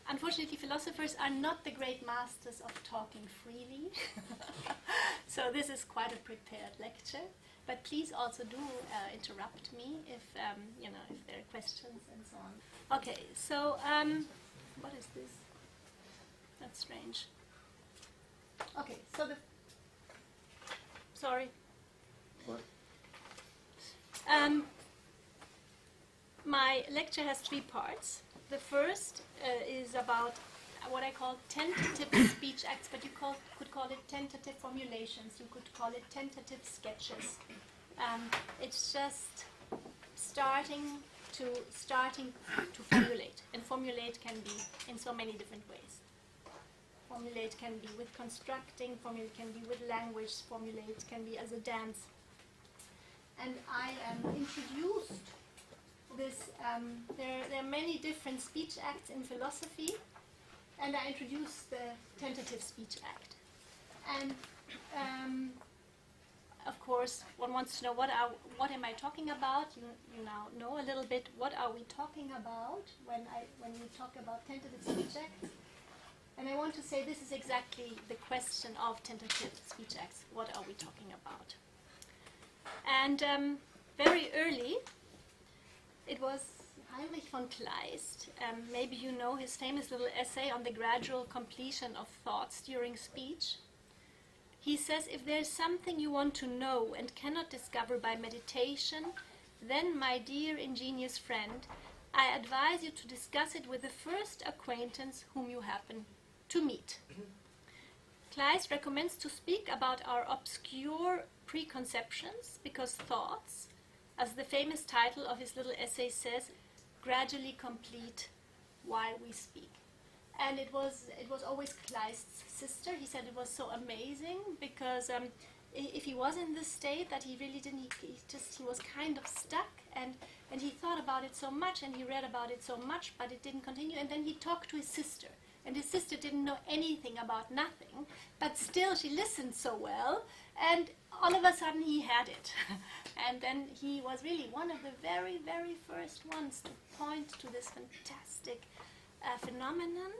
unfortunately, philosophers are not the great masters of talking freely. So this is quite a prepared lecture. But please also do interrupt me if you know, if there are questions and so on. Okay, so what is this? That's strange. Okay, so sorry. What? My lecture has 3 parts. The first is about what I call tentative speech acts, but you could call it tentative formulations. You could call it tentative sketches. It's just starting to formulate, and formulate can be in so many different ways. Formulate can be with constructing, formulate can be with language, formulate can be as a dance. And I introduced this, there are many different speech acts in philosophy, and I introduced the tentative speech act. And of course, one wants to know what am I talking about? You now know a little bit what are we talking about when we talk about tentative speech acts. And I want to say this is exactly the question of tentative speech acts. What are we talking about? And very early, it was Heinrich von Kleist. Maybe you know his famous little essay on the gradual completion of thoughts during speech. He says, if there is something you want to know and cannot discover by meditation, then, my dear ingenious friend, I advise you to discuss it with the first acquaintance whom you happen to meet. Kleist recommends to speak about our obscure preconceptions, because thoughts, as the famous title of his little essay says, gradually complete while we speak. And it was always Kleist's sister. He said it was so amazing because if he was in this state that he really didn't, he was kind of stuck, and he thought about it so much and he read about it so much, but it didn't continue. And then he talked to his sister, and his sister didn't know anything about nothing, but still she listened so well, and all of a sudden he had it. And then he was really one of the very, very first ones to point to this fantastic phenomenon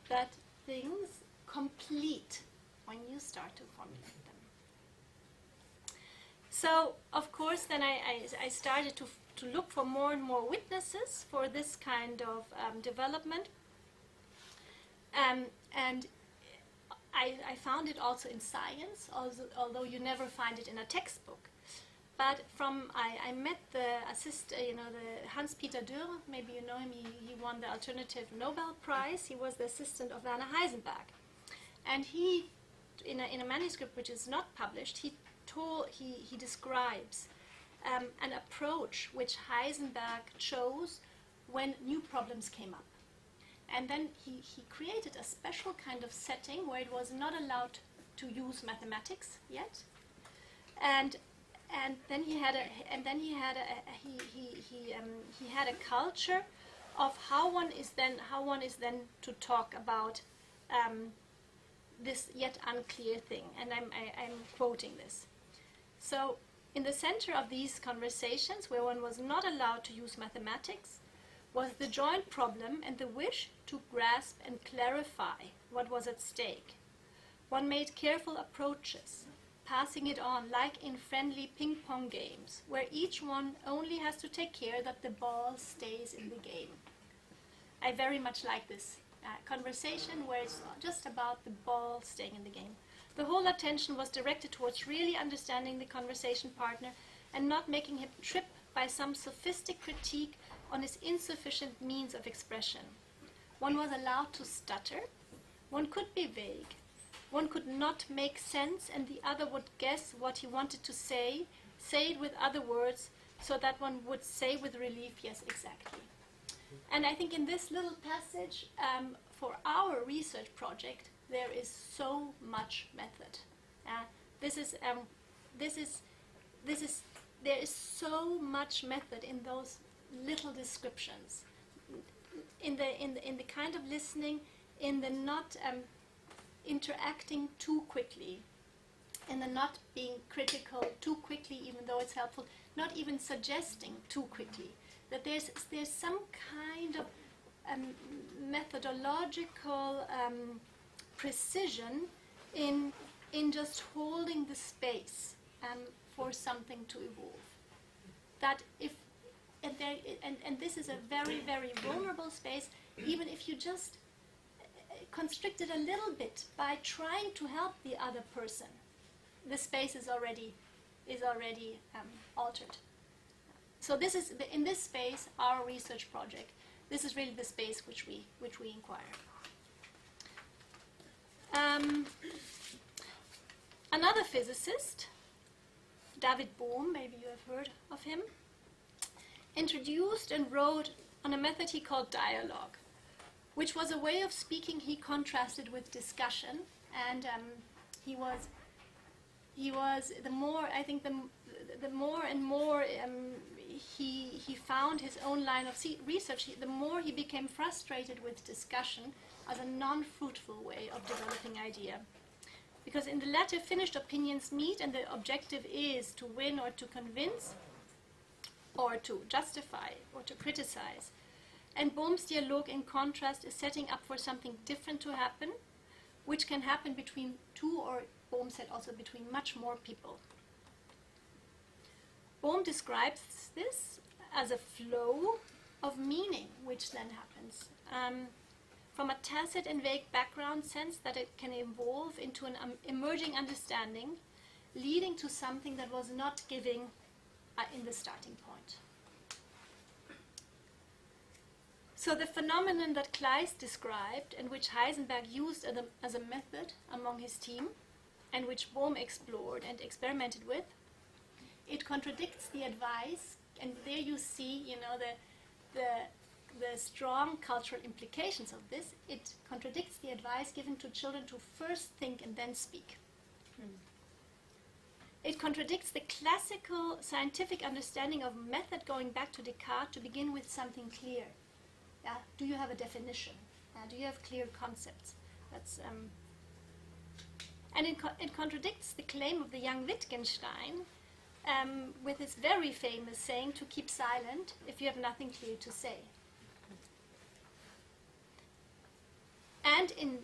that things complete when you start to formulate them. So, of course, then I started to look for more and more witnesses for this kind of development. And I found it also in science, although you never find it in a textbook. But I met the the Hans-Peter Dürr, maybe you know him, he won the Alternative Nobel Prize. He was the assistant of Werner Heisenberg. And he, in a manuscript which is not published, he describes an approach which Heisenberg chose when new problems came up. And then he created a special kind of setting where it was not allowed to use mathematics yet, and then he had a culture of how one is then to talk about this yet unclear thing. And I'm quoting this. So in the center of these conversations, where one was not allowed to use mathematics, was the joint problem and the wish to grasp and clarify what was at stake. One made careful approaches, passing it on like in friendly ping-pong games, where each one only has to take care that the ball stays in the game. I very much like this conversation where it's just about the ball staying in the game. The whole attention was directed towards really understanding the conversation partner and not making him trip by some sophistic critique on his insufficient means of expression. One was allowed to stutter, one could be vague, one could not make sense, and the other would guess what he wanted to say it with other words, so that one would say with relief, yes, exactly. And I think in this little passage, for our research project, there is so much method. There is so much method in those little descriptions, in the kind of listening, in the not interacting too quickly, in the not being critical too quickly, even though it's helpful, not even suggesting too quickly. That there's some kind of methodological precision in just holding the space for something to evolve. That if and this is a very, very vulnerable space, even if you just constrict it a little bit by trying to help the other person, the space is already altered. So this is in this space, our research project. This is really the space which we inquire. Another physicist, David Bohm, maybe you have heard of him, introduced and wrote on a method he called dialogue, which was a way of speaking he contrasted with discussion, and he was the more, I think the more and more he found his own line of research, the more he became frustrated with discussion as a non-fruitful way of developing idea. Because in the latter, finished opinions meet, and the objective is to win or to convince, or to justify, or to criticize. And Bohm's dialogue, in contrast, is setting up for something different to happen, which can happen between two, or Bohm said also between much more people. Bohm describes this as a flow of meaning, which then happens. From a tacit and vague background sense that it can evolve into an emerging understanding, leading to something that was not giving in the starting point. So the phenomenon that Kleist described, and which Heisenberg used as a method among his team, and which Bohm explored and experimented with, it contradicts the advice, and there you see, you know, the strong cultural implications of this. It contradicts the advice given to children to first think and then speak. It contradicts the classical scientific understanding of method going back to Descartes to begin with something clear. Yeah? Do you have a definition? Do you have clear concepts? That's, and it contradicts the claim of the young Wittgenstein with his very famous saying to keep silent if you have nothing clear to say. And in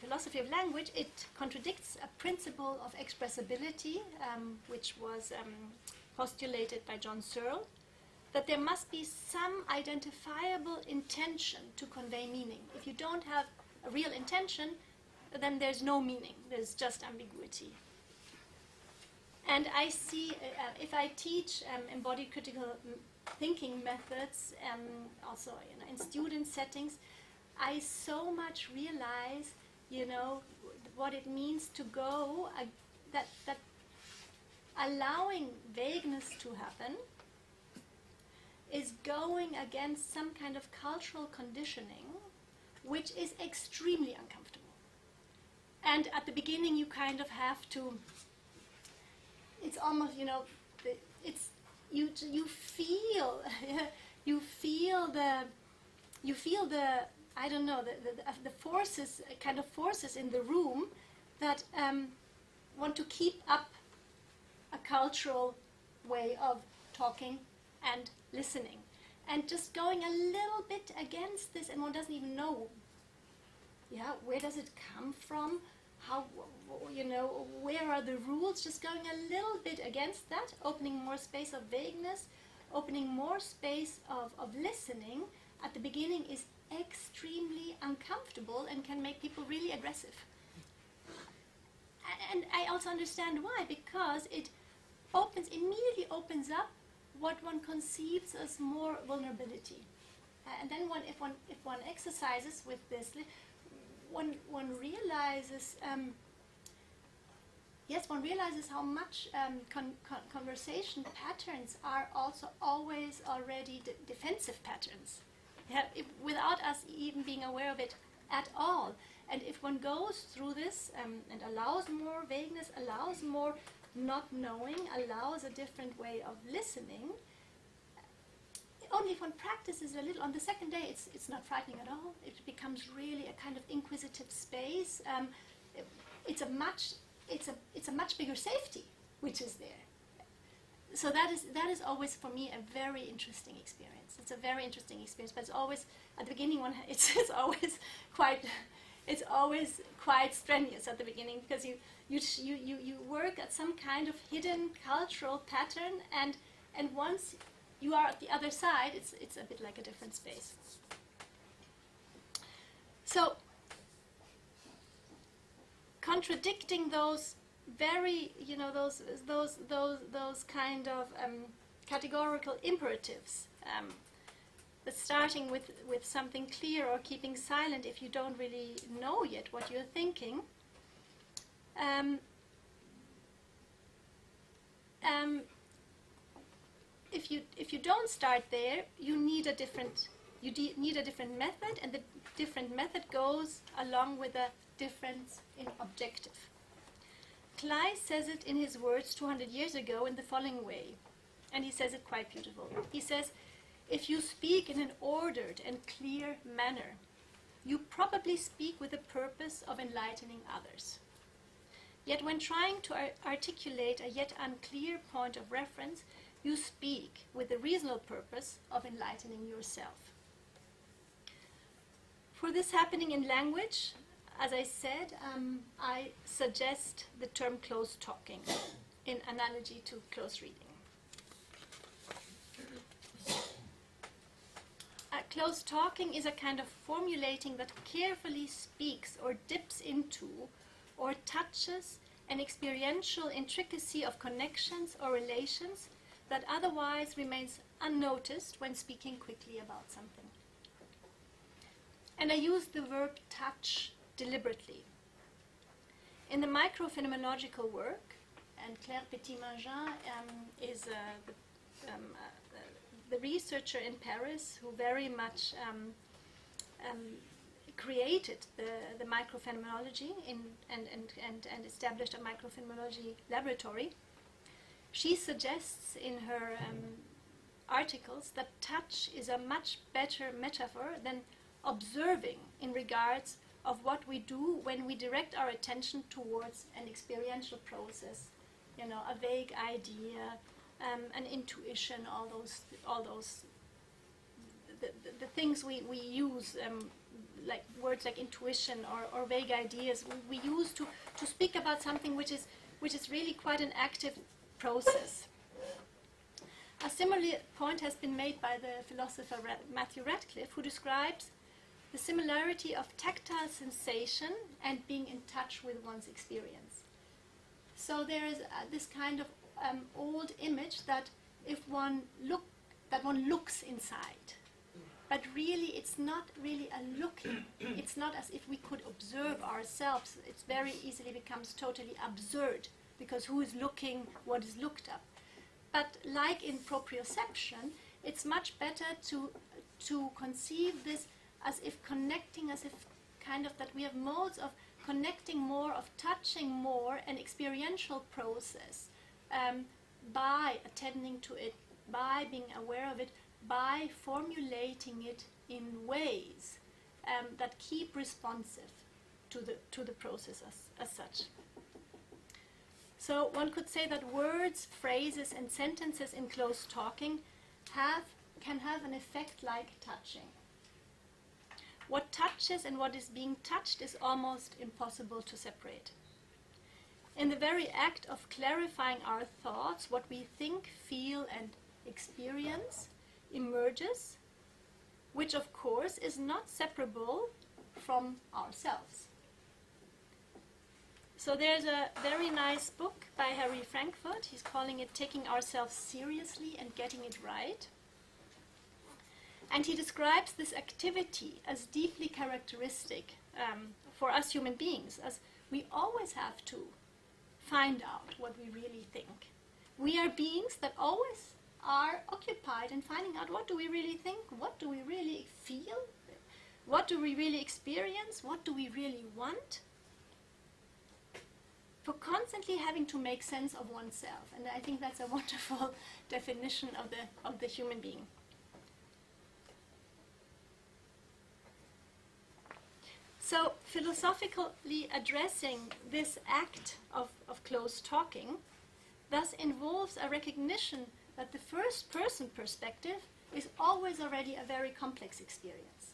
philosophy of language, it contradicts a principle of expressibility, which was postulated by John Searle, that there must be some identifiable intention to convey meaning. If you don't have a real intention, then there's no meaning. There's just ambiguity. And I see, if I teach embodied critical thinking methods, also in student settings, I so much realize, you know, what it means to go, that allowing vagueness to happen is going against some kind of cultural conditioning, which is extremely uncomfortable. And at the beginning, you kind of have to, it's almost, you know, it's, you feel, you feel the, I don't know, the forces, kind of forces in the room that want to keep up a cultural way of talking and listening. And just going a little bit against this, and one doesn't even know, yeah, where does it come from? How, you know, where are the rules? Just going a little bit against that, opening more space of vagueness, opening more space of listening at the beginning is extremely uncomfortable and can make people really aggressive. And I also understand why, because it immediately opens up what one conceives as more vulnerability. And then if one exercises with this, one realizes, yes, one realizes how much conversation patterns are also always already defensive patterns. Yeah, without us even being aware of it at all. And if one goes through this and allows more vagueness, allows more not knowing, allows a different way of listening, only if one practices a little, on the second day it's not frightening at all. It becomes really a kind of inquisitive space. It's a much bigger safety which is there. so that is always for me a very interesting experience. It's a very interesting experience, but it's always at the beginning it's always quite strenuous at the beginning, because you work at some kind of hidden cultural pattern, and once you are at the other side, it's a bit like a different space. So contradicting those very, those kind of categorical imperatives, but starting with something clear or keeping silent if you don't really know yet what you're thinking. If you don't start there, you need a different method, and the different method goes along with a difference in objective. Kleist says it in his words 200 years ago in the following way, and he says it quite beautiful. He says, if you speak in an ordered and clear manner, you probably speak with the purpose of enlightening others. Yet when trying to articulate a yet unclear point of reference, you speak with the reasonable purpose of enlightening yourself. For this happening in language, as I said, I suggest the term close talking in analogy to close reading. Close talking is a kind of formulating that carefully speaks or dips into or touches an experiential intricacy of connections or relations that otherwise remains unnoticed when speaking quickly about something. And I use the verb touch deliberately. In the microphenomenological work, and Claire Petit-Mangin is the researcher in Paris who very much created the microphenomenology and established a microphenomenology laboratory. She suggests in her articles that touch is a much better metaphor than observing in regards of what we do when we direct our attention towards an experiential process, a vague idea, an intuition, all those the things we use, like words like intuition or vague ideas, we use to speak about something which is really quite an active process. A similar point has been made by the philosopher Matthew Radcliffe, who describes the similarity of tactile sensation and being in touch with one's experience. So there is this kind of old image that one looks inside, but really it's not really a looking. It's not as if we could observe ourselves. It very easily becomes totally absurd, because who is looking what is looked up? But like in proprioception, it's much better to conceive this as if connecting, as if kind of that we have modes of connecting more, of touching more, an experiential process by attending to it, by being aware of it, by formulating it in ways that keep responsive to the process as such. So one could say that words, phrases, and sentences in close talking can have an effect like touching. What touches and what is being touched is almost impossible to separate. In the very act of clarifying our thoughts, what we think, feel, and experience emerges, which of course is not separable from ourselves. So there's a very nice book by Harry Frankfurt. He's calling it Taking Ourselves Seriously and Getting It Right. And he describes this activity as deeply characteristic for us human beings, as we always have to find out what we really think. We are beings that always are occupied in finding out, what do we really think, what do we really feel, what do we really experience, what do we really want, for constantly having to make sense of oneself. And I think that's a wonderful definition of the human being. So philosophically addressing this act of close talking, thus involves a recognition that the first-person perspective is always already a very complex experience.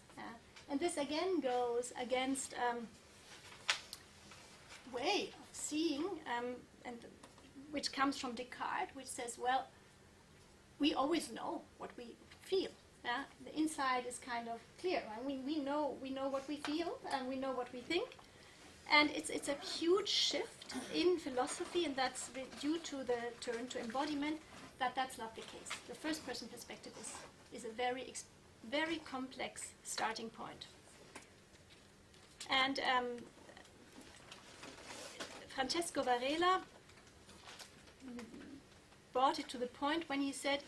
And this again goes against way of seeing, and which comes from Descartes, which says, well, we always know what we feel. The inside is kind of clear. We know what we feel, and we know what we think. And it's a huge shift in philosophy, and that's due to the turn to embodiment, that's not the case. The first-person perspective is a very complex starting point. And Francesco Varela brought it to the point when he said,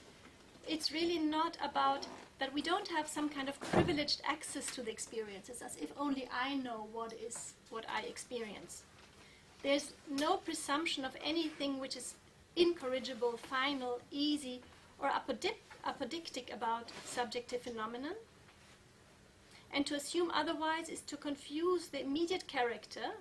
it's really not about that we don't have some kind of privileged access to the experiences, as if only I know what I experience. There's no presumption of anything which is incorrigible, final, easy, or apodictic about subjective phenomenon. And to assume otherwise is to confuse the immediate character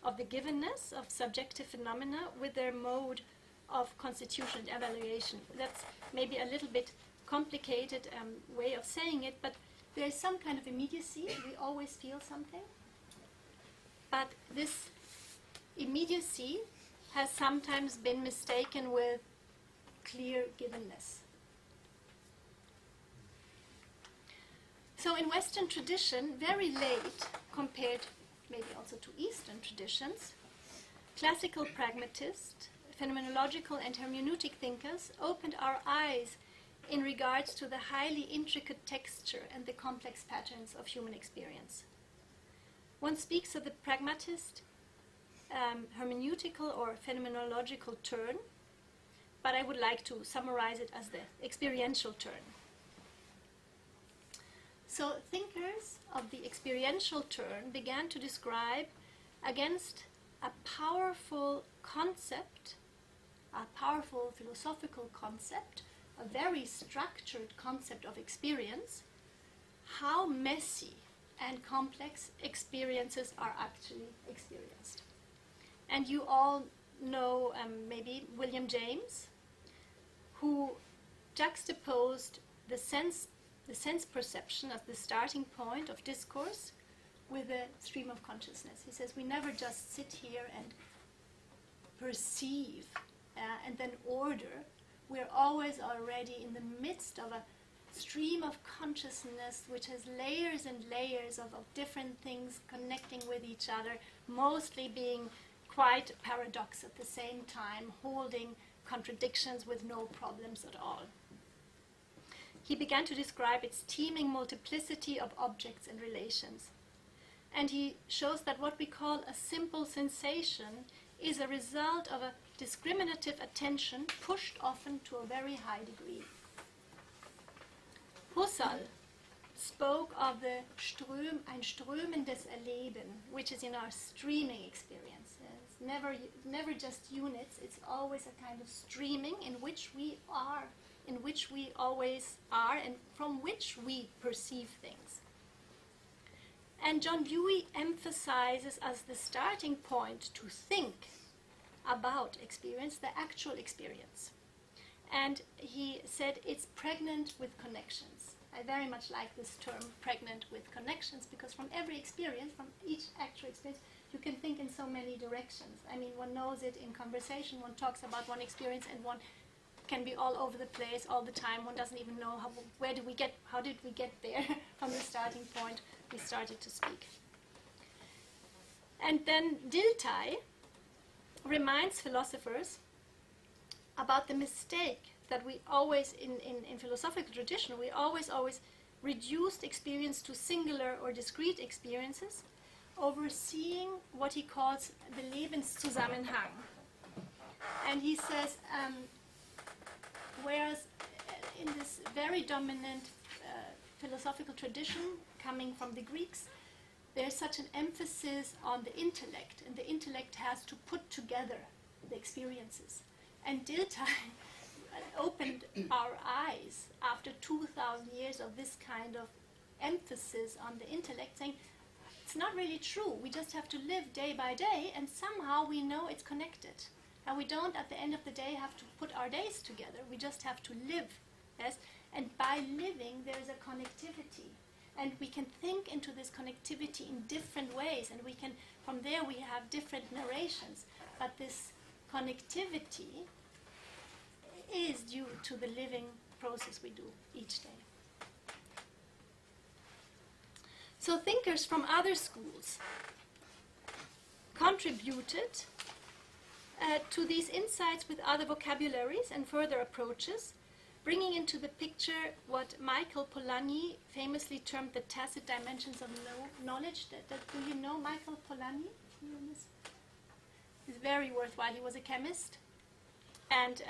of the givenness of subjective phenomena with their mode of constitution and evaluation. That's maybe a little bit complicated way of saying it, but there is some kind of immediacy. We always feel something. But this immediacy has sometimes been mistaken with clear givenness. So in Western tradition, very late compared maybe also to Eastern traditions, classical pragmatists, phenomenological and hermeneutic thinkers opened our eyes in regards to the highly intricate texture and the complex patterns of human experience. One speaks of the pragmatist, hermeneutical or phenomenological turn, but I would like to summarize it as the experiential turn. So thinkers of the experiential turn began to describe against a powerful concept, a powerful philosophical concept, a very structured concept of experience, how messy and complex experiences are actually experienced. And you all know maybe William James, who juxtaposed the sense perception as the starting point of discourse with a stream of consciousness. He says we never just sit here and perceive and then order. We're always already in the midst of a stream of consciousness which has layers and layers of different things connecting with each other, mostly being quite paradox at the same time, holding contradictions with no problems at all. He began to describe its teeming multiplicity of objects and relations. And he shows that what we call a simple sensation is a result of a discriminative attention pushed often to a very high degree. Husserl spoke of the ein strömendes Erleben, which is in our streaming experience. It's never just units, it's always a kind of streaming in which we are, in which we always are, and from which we perceive things. And John Dewey emphasizes as the starting point to think about experience, the actual experience. And he said it's pregnant with connections. I very much like this term, pregnant with connections, because from every experience, from each actual experience, you can think in so many directions. I mean, one knows it in conversation, one talks about one experience, and one can be all over the place all the time. One doesn't even know how did we get there from the starting point we started to speak. And then Dilthey reminds philosophers about the mistake that we always, in philosophical tradition, we always reduced experience to singular or discrete experiences, overseeing what he calls the Lebenszusammenhang. And he says, whereas in this very dominant philosophical tradition coming from the Greeks, there's such an emphasis on the intellect, and the intellect has to put together the experiences. And Dilthey opened our eyes after 2,000 years of this kind of emphasis on the intellect, saying it's not really true. We just have to live day by day, and somehow we know it's connected. And we don't, at the end of the day, have to put our days together. We just have to live. Yes? And by living, there is a connectivity. And we can think into this connectivity in different ways. And we can, from there, we have different narrations. But this connectivity is due to the living process we do each day. So thinkers from other schools contributed to these insights with other vocabularies and further approaches, bringing into the picture what Michael Polanyi famously termed the tacit dimensions of knowledge. Do you know Michael Polanyi? It's very worthwhile. He was a chemist, and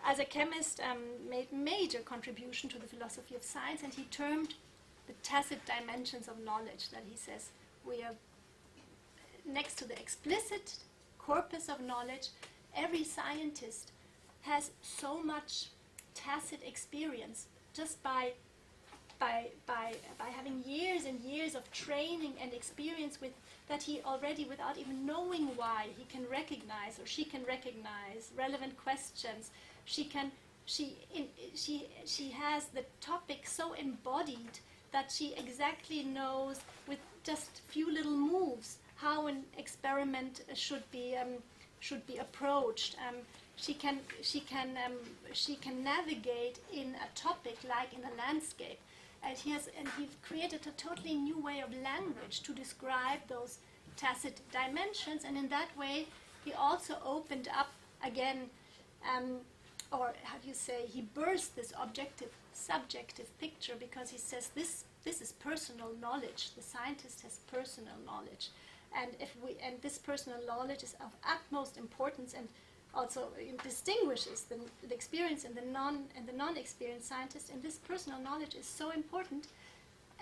as a chemist made major contribution to the philosophy of science, and he termed the tacit dimensions of knowledge, that he says we are next to the explicit corpus of knowledge. Every scientist has so much tacit experience just by having years and years of training and experience with that he already, without even knowing why, he can recognize, or she can recognize relevant questions. She has the topic so embodied that she exactly knows with just few little moves how an experiment should be approached. She can navigate in a topic like in a landscape, and he's created a totally new way of language to describe those tacit dimensions. And in that way, he also opened up again, or how do you say, he burst this objective subjective picture, because he says this is personal knowledge. The scientist has personal knowledge, and this personal knowledge is of utmost importance, and also distinguishes the experience and the non-experienced scientist. And this personal knowledge is so important.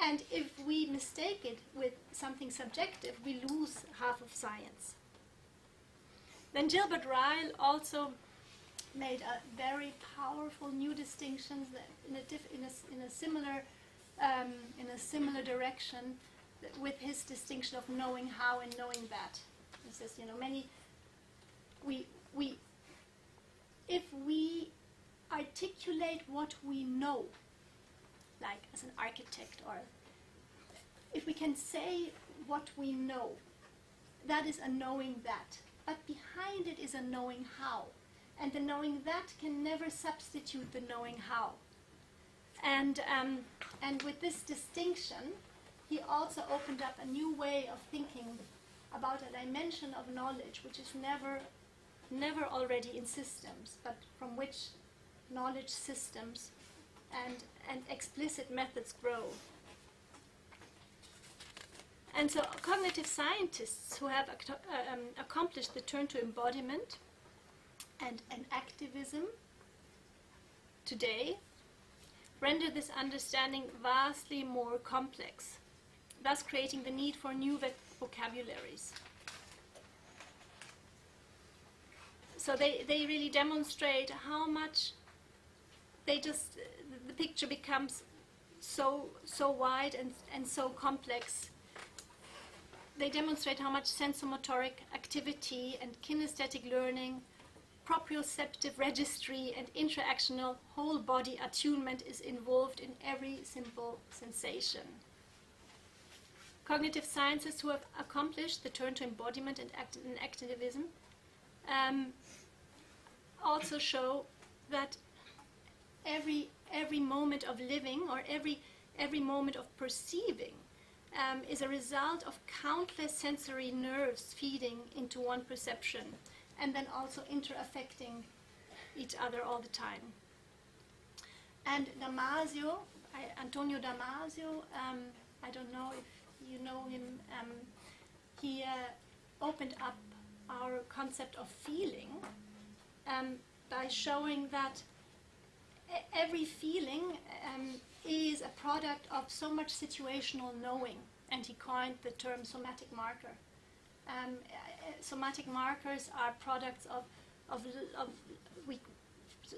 And if we mistake it with something subjective, we lose half of science. Then Gilbert Ryle also made a very powerful new distinction in a similar direction with his distinction of knowing how and knowing that. He says, if we articulate what we know, like as an architect, or if we can say what we know, that is a knowing that. But behind it is a knowing how. And the knowing that can never substitute the knowing how. And with this distinction, he also opened up a new way of thinking about a dimension of knowledge which is never already in systems, but from which knowledge systems and explicit methods grow. And so cognitive scientists who have accomplished the turn to embodiment and activism today render this understanding vastly more complex, thus creating the need for new vocabularies. So they really demonstrate how much the picture becomes so wide and so complex. They demonstrate how much sensomotoric activity and kinesthetic learning, proprioceptive registry, and interactional whole body attunement is involved in every simple sensation. Cognitive scientists who have accomplished the turn to embodiment and activism also show that every moment of living, or every moment of perceiving, is a result of countless sensory nerves feeding into one perception, and then also interaffecting each other all the time. And Damasio, Antonio Damasio, I don't know if you know him, he opened up our concept of feeling by showing that every feeling is a product of so much situational knowing, and he coined the term somatic marker. Somatic markers are products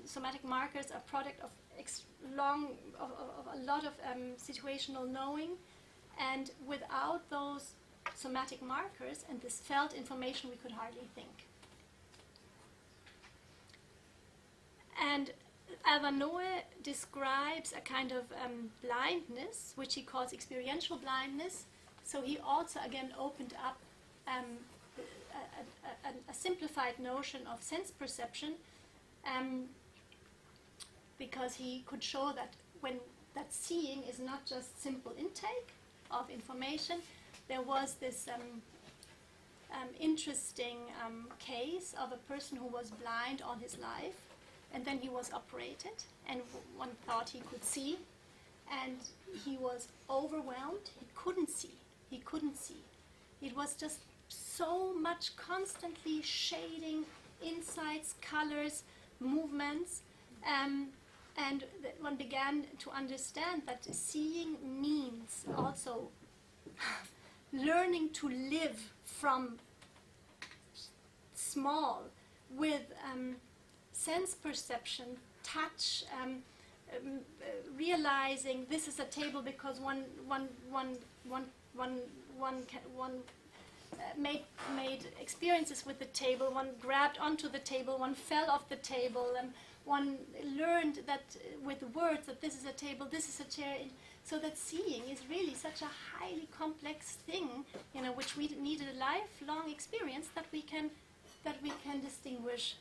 somatic markers are product of a lot of situational knowing, and without those somatic markers and this felt information, we could hardly think. And Alvanoe describes a kind of blindness, which he calls experiential blindness. So he also again opened up a simplified notion of sense perception, because he could show that when that seeing is not just simple intake of information. There was this interesting case of a person who was blind all his life, and then he was operated, and one thought he could see, and he was overwhelmed. He couldn't see. He couldn't see. It was just so much constantly shading, insights, colors, movements, and one began to understand that seeing means also learning to live from small with sense perception, touch, realizing this is a table because one made experiences with the table, one grabbed onto the table, one fell off the table, and one learned that with words that this is a table, this is a chair. So that seeing is really such a highly complex thing, you know, which we need a lifelong experience that we can distinguish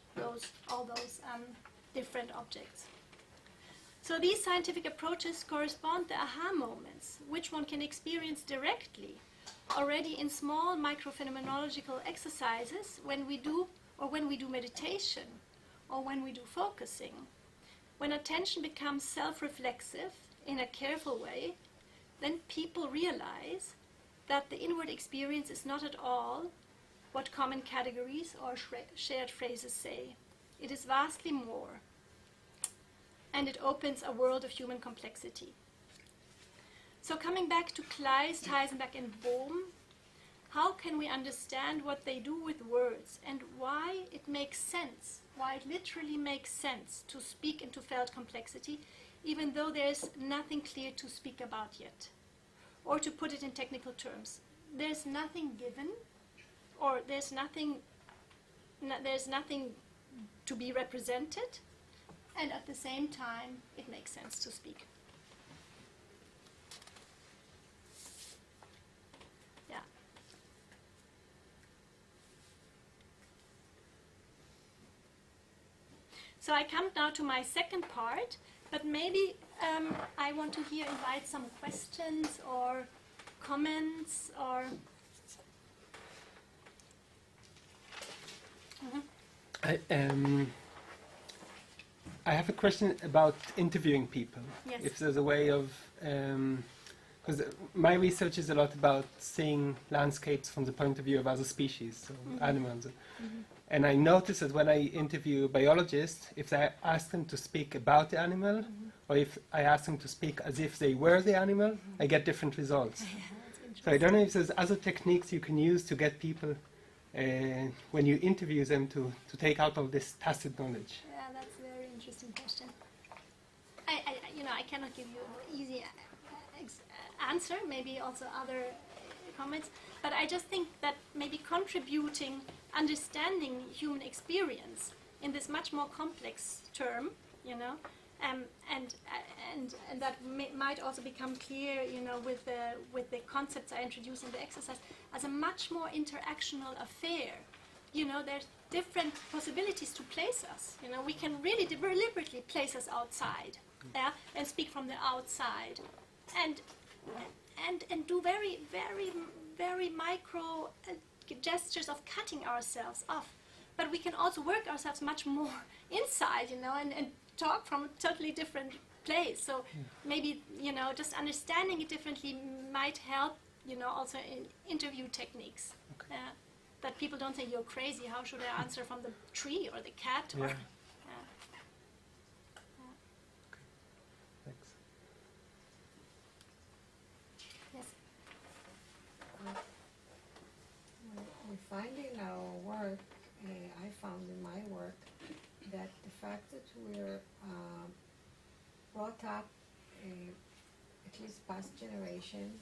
all those different objects. So these scientific approaches correspond to aha moments, which one can experience directly, already in small microphenomenological exercises when we do meditation, or when we do focusing. When attention becomes self-reflexive in a careful way, then people realize that the inward experience is not at all what common categories or shared phrases say. It is vastly more, and it opens a world of human complexity. So coming back to Kleist, Heisenberg and Bohm, how can we understand what they do with words and why it makes sense, why it literally makes sense to speak into felt complexity, even though there's nothing clear to speak about yet? Or to put it in technical terms, there's nothing given, or there's nothing to be represented, and at the same time it makes sense to speak. Yeah. So I come now to my second part, but maybe I want to here invite some questions or comments or... I have a question about interviewing people. Yes. If there's a way of, because my research is a lot about seeing landscapes from the point of view of other species, so animals. And I notice that when I interview biologists, if I ask them to speak about the animal, or if I ask them to speak as if they were the animal, I get different results. So I don't know if there's other techniques you can use to get people, when you interview them, to take out all this tacit knowledge. Yeah, that's a very interesting question. I cannot give you an easy answer, maybe also other comments, but I just think that maybe contributing, understanding human experience in this much more complex term, and that might also become clear, with the concepts I introduce in the exercise, as a much more interactional affair. There's different possibilities to place us. We can really deliberately place us outside, and speak from the outside, and do very, very, very micro gestures of cutting ourselves off. But we can also work ourselves much more inside, and talk from a totally different place. So maybe, just understanding it differently might help, also in interview techniques. Okay. That people don't say, you're crazy, how should I answer from the tree or the cat? Or, Okay, thanks. Yes. We find in our work, I found in my work, that the fact that we're brought up, at least past generation,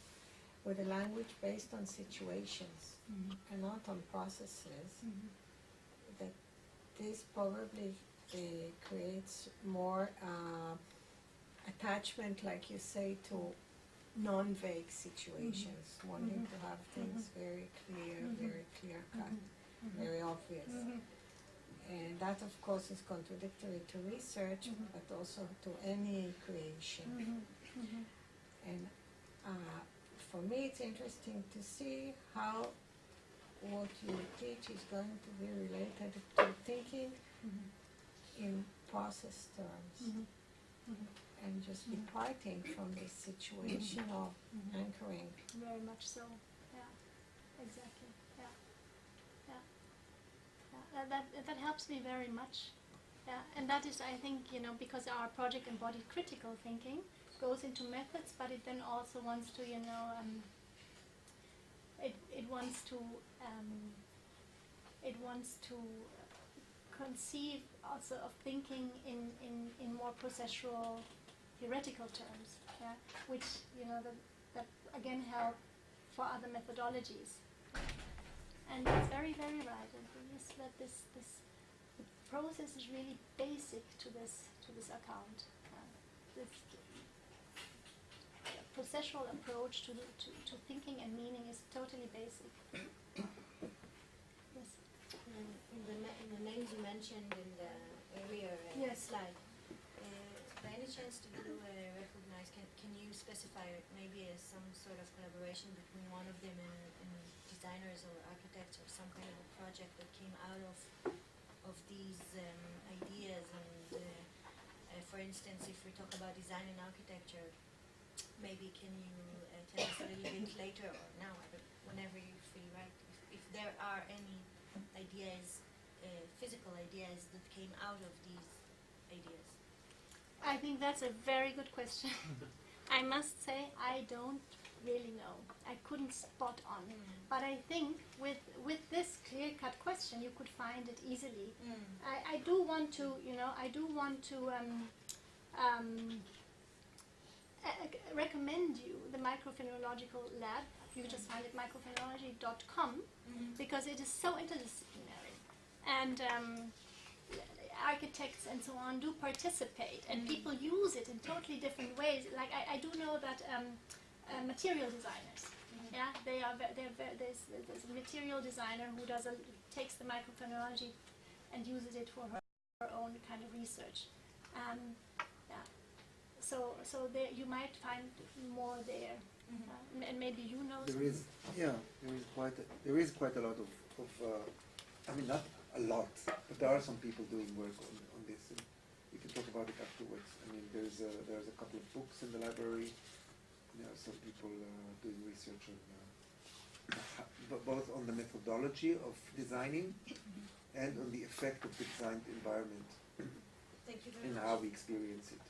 with a language based on situations and not on processes, that this probably creates more attachment, like you say, to non-vague situations, wanting to have things very clear, very clear-cut, very obvious. And that, of course, is contradictory to research, but also to any creation. And for me, it's interesting to see how what you teach is going to be related to thinking in process terms. And just departing from this situation of anchoring. Very much so. Yeah. Exactly. Yeah. That helps me very much. Yeah. And that is, I think, because our project embodied critical thinking, goes into methods, but it then also wants to, it wants to conceive also of thinking in more processual, theoretical terms, yeah, which that again help for other methodologies. And it's very, very right. And that this process is really basic to this account. This processual approach to thinking and meaning is totally basic. Yes. In the names you mentioned in the earlier slide, by any chance do you recognize? Can you specify maybe some sort of collaboration between one of them and designers or architects, or some kind of a project that came out of these ideas? And for instance, if we talk about design and architecture, maybe can you tell us a little bit later or now, whenever you feel right, if there are any ideas, physical ideas that came out of these ideas? I think that's a very good question. I must say I don't really know. I couldn't spot on. But I think with this clear-cut question you could find it easily. I do want to, recommend you the Microphenological Lab. You just find it microphenology.com because it is so interdisciplinary. And architects and so on do participate, and people use it in totally different ways. Like I do know that material designers, there's a material designer who takes the microphenology and uses it for her own kind of research. So there you might find more there, and maybe you know. There is quite a lot of I mean, not a lot, but there are some people doing work on this, and we can talk about it afterwards. I mean, there's a couple of books in the library. There are some people doing research on both on the methodology of designing and on the effect of the designed environment Thank you very and much. how we experience it.